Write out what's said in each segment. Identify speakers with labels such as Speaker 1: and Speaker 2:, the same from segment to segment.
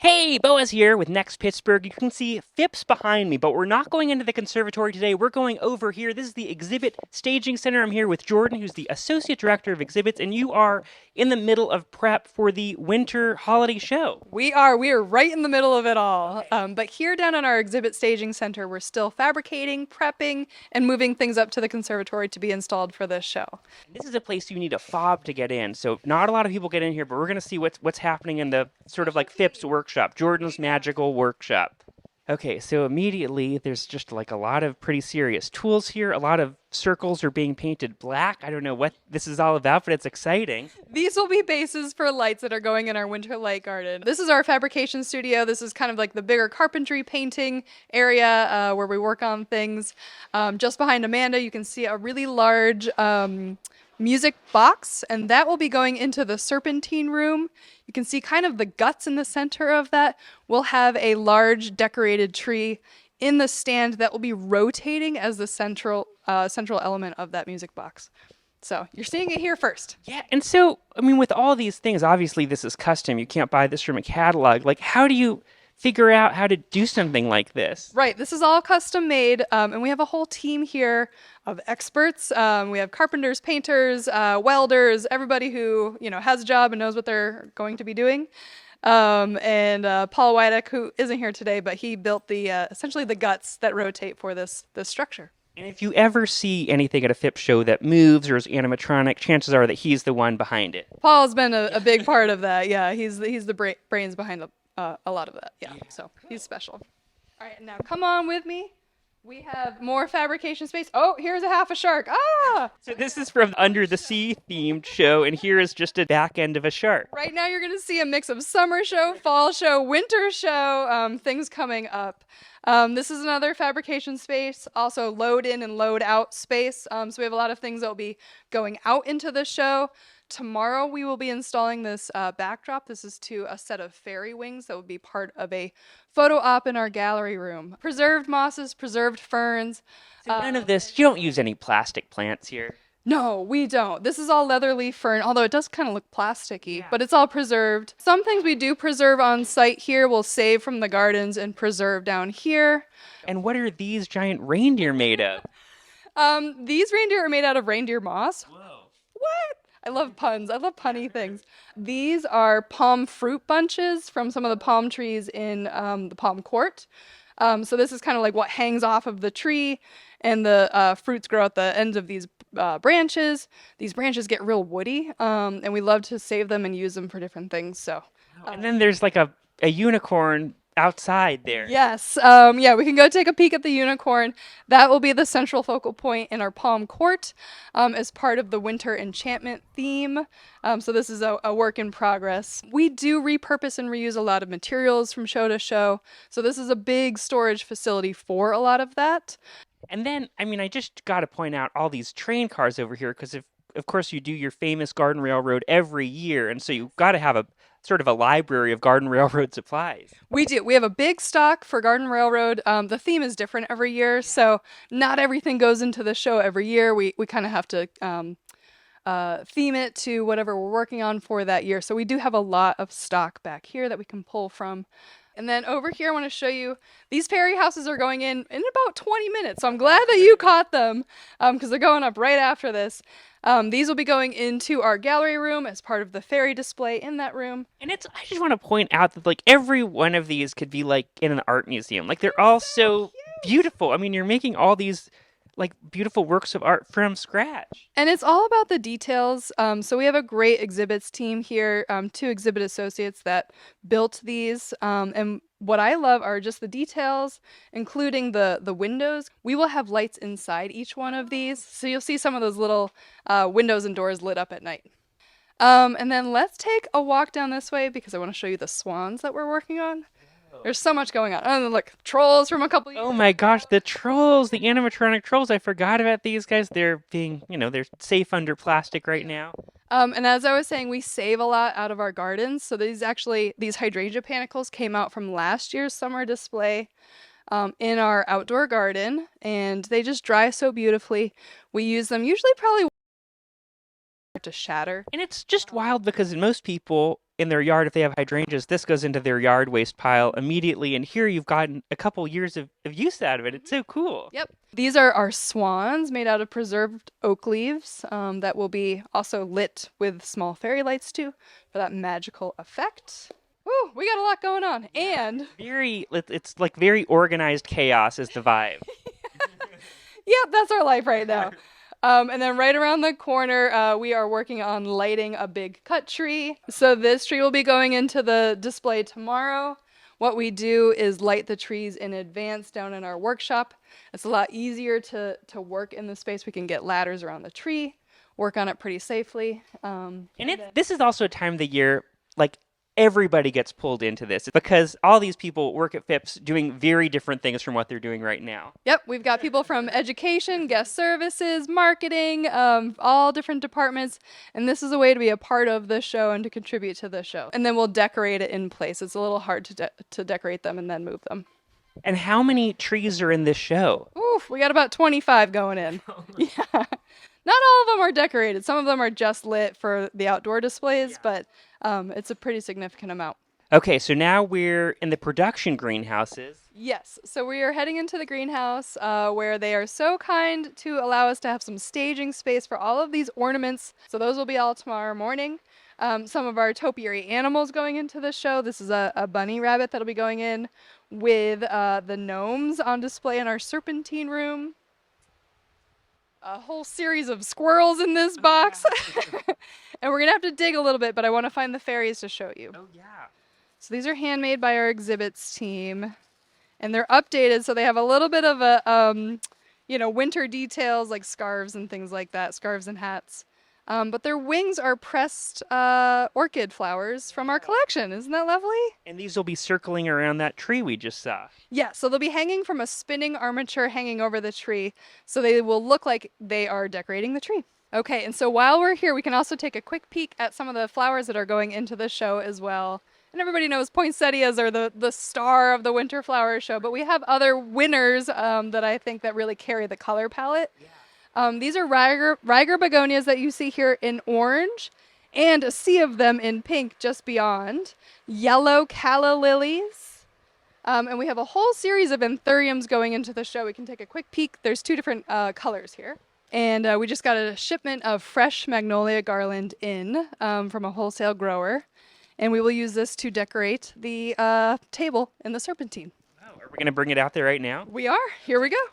Speaker 1: Hey, Boaz here with Next Pittsburgh. You can see Phipps behind me, but we're not going into the conservatory today. We're going over here. This is the exhibit staging center. I'm here with Jordyn, who's the associate director of exhibits, and you are in the middle of prep for the winter holiday show.
Speaker 2: We are. We are right in the middle of it all. But here down in our exhibit staging center, we're still fabricating, prepping, and moving things up to the conservatory to be installed for this show.
Speaker 1: This is a place you need a fob to get in, so not a lot of people get in here, but we're going to see what's happening in the sort of like Phipps workshop, Jordyn's magical workshop. Okay, so immediately there's just like a lot of pretty serious tools here. A lot of circles are being painted black. I don't know what this is all about, but it's exciting.
Speaker 2: These will be bases for lights that are going in our winter light garden. This is our fabrication studio. This is kind of like the bigger carpentry painting area where we work on things. Just behind Amanda, you can see a really large music box, and that will be going into the Serpentine room. You can see kind of the guts in the center of that. We'll have a large decorated tree in the stand that will be rotating as the central element of that music box. So you're seeing it here first.
Speaker 1: Yeah, and so, I mean, with all these things, obviously this is custom. You can't buy this from a catalog. Like, how do you figure out how to do something like this?
Speaker 2: Right, this is all custom made, and we have a whole team here of experts. We have carpenters, painters, welders, everybody who has a job and knows what they're going to be doing. And Paul Wydick, who isn't here today, but he built the essentially the guts that rotate for this structure.
Speaker 1: And if you ever see anything at a Phipps show that moves or is animatronic, chances are that he's the one behind it.
Speaker 2: Paul's been a big part of that. Yeah, he's the brains behind a lot of that. Yeah, so he's special. All right, now come on with me. We have more fabrication space. Oh, here's a half a shark. Ah!
Speaker 1: So this is from Under the Sea themed show, and here is just a back end of a shark.
Speaker 2: Right now you're going to see a mix of summer show, fall show, winter show, things coming up. This is another fabrication space, also load in and load out space. So we have a lot of things that will be going out into the show. Tomorrow we will be installing this backdrop. This is to a set of fairy wings that will be part of a photo op in our gallery room. Preserved mosses, preserved ferns.
Speaker 1: So none of this, you don't use any plastic plants here.
Speaker 2: No, we don't. This is all leather leaf fern, although it does kind of look plasticky, but it's all preserved. Some things we do preserve on site here we'll save from the gardens and preserve down here.
Speaker 1: And what are these giant reindeer made of?
Speaker 2: These reindeer are made out of reindeer moss.
Speaker 1: Whoa.
Speaker 2: What? I love puns. I love punny things. These are palm fruit bunches from some of the palm trees in the Palm Court. So this is kind of like what hangs off of the tree, and the fruits grow at the ends of these branches. These branches get real woody, and we love to save them and use them for different things. So,
Speaker 1: And then there's like a unicorn outside there.
Speaker 2: yes, yeah, we can go take a peek at the unicorn. That will be the central focal point in our Palm Court as part of the winter enchantment theme. So this is a work in progress. We do repurpose and reuse a lot of materials from show to show. So this is a big storage facility for a lot of that.
Speaker 1: And then, I mean, I just got to point out all these train cars over here because of course you do your famous Garden Railroad every year, and so you've got to have a sort of a library of Garden Railroad supplies.
Speaker 2: We do. We have a big stock for Garden Railroad. The theme is different every year, so not everything goes into the show every year. We kind of have to theme it to whatever we're working on for that year. So we do have a lot of stock back here that we can pull from. And then over here, I want to show you, these fairy houses are going in about 20 minutes. So I'm glad that you caught them because they're going up right after this. These will be going into our gallery room as part of the fairy display in that room.
Speaker 1: And I just want to point out that like every one of these could be like in an art museum. Like they're all so beautiful. I mean, you're making all these like beautiful works of art from scratch.
Speaker 2: And it's all about the details. So we have a great exhibits team here, 2 exhibit associates that built these. And what I love are just the details, including the windows. We will have lights inside each one of these. So you'll see some of those little windows and doors lit up at night. And then let's take a walk down this way because I want to show you the swans that we're working on. There's so much going on. Oh, look, trolls from a couple years
Speaker 1: Oh my gosh, the trolls, the animatronic trolls. I forgot about these guys. They're being, they're safe under plastic right now.
Speaker 2: And as I was saying, we save a lot out of our gardens. So these hydrangea panicles came out from last year's summer display in our outdoor garden, and they just dry so beautifully. We use them usually probably to shatter.
Speaker 1: And it's just wild because most people in their yard, if they have hydrangeas, this goes into their yard waste pile immediately. And here you've gotten a couple years of use out of it. It's so cool.
Speaker 2: Yep. These are our swans made out of preserved oak leaves that will be also lit with small fairy lights too for that magical effect. Woo, we got a lot going on. And
Speaker 1: it's like very organized chaos is the vibe.
Speaker 2: yep, that's our life right now. And then right around the corner, we are working on lighting a big cut tree. So this tree will be going into the display tomorrow. What we do is light the trees in advance down in our workshop. It's a lot easier to work in the space. We can get ladders around the tree, work on it pretty safely.
Speaker 1: This is also a time of the year, like, everybody gets pulled into this because all these people work at Phipps doing very different things from what they're doing right now.
Speaker 2: Yep, we've got people from education, guest services, marketing, all different departments, and this is a way to be a part of the show and to contribute to the show. And then we'll decorate it in place. It's a little hard to decorate them and then move them.
Speaker 1: And how many trees are in this show?
Speaker 2: Oof, we got about 25 going in. Yeah. Not all of them are decorated. Some of them are just lit for the outdoor displays, but it's a pretty significant amount.
Speaker 1: Okay, so now we're in the production greenhouses.
Speaker 2: Yes, so we are heading into the greenhouse where they are so kind to allow us to have some staging space for all of these ornaments. So those will be all tomorrow morning. Some of our topiary animals going into the show. This is a bunny rabbit that'll be going in with the gnomes on display in our Serpentine room. A whole series of squirrels in this box. And we're going to have to dig a little bit, but I want to find the fairies to show you.
Speaker 1: Oh, yeah.
Speaker 2: So these are handmade by our exhibits team. And they're updated, so they have a little bit of a, winter details like scarves and things like that, scarves and hats. But their wings are pressed orchid flowers from our collection. Isn't that lovely?
Speaker 1: And these will be circling around that tree we just saw.
Speaker 2: Yeah, so they'll be hanging from a spinning armature hanging over the tree, so they will look like they are decorating the tree. Okay, and so while we're here, we can also take a quick peek at some of the flowers that are going into the show as well. And everybody knows poinsettias are the star of the winter flower show, but we have other winners that I think that really carry the color palette. Yeah. These are Riger begonias that you see here in orange, and a sea of them in pink just beyond. Yellow calla lilies. And we have a whole series of anthuriums going into the show. We can take a quick peek. There's two different colors here. And we just got a shipment of fresh magnolia garland in from a wholesale grower. And we will use this to decorate the table in the Serpentine.
Speaker 1: Oh, are we going to bring it out there right now?
Speaker 2: We are. Here we go.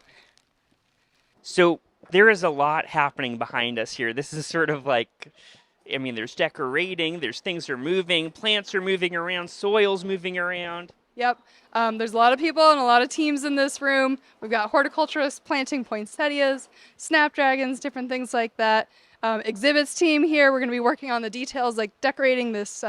Speaker 1: So there is a lot happening behind us here. This is sort of like, there's decorating, there's things are moving, plants are moving around, soil's moving around.
Speaker 2: Yep. There's a lot of people and a lot of teams in this room. We've got horticulturists planting poinsettias, snapdragons, different things like that. Exhibits team here. We're going to be working on the details like decorating this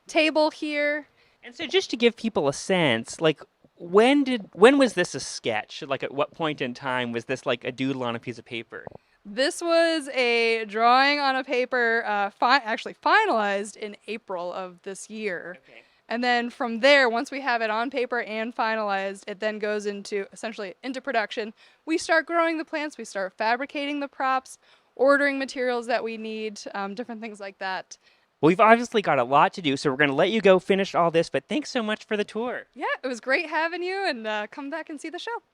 Speaker 2: table here.
Speaker 1: And so just to give people a sense, like, when was this a sketch? Like, at what point in time was this like a doodle on a piece of paper?
Speaker 2: This was a drawing on a paper, actually finalized in April of this year. Okay. And then from there, once we have it on paper and finalized, it then goes into production. We start growing the plants, we start fabricating the props, ordering materials that we need, different things like that.
Speaker 1: Well, we've obviously got a lot to do, so we're going to let you go finish all this, but thanks so much for the tour.
Speaker 2: Yeah, it was great having you, and come back and see the show.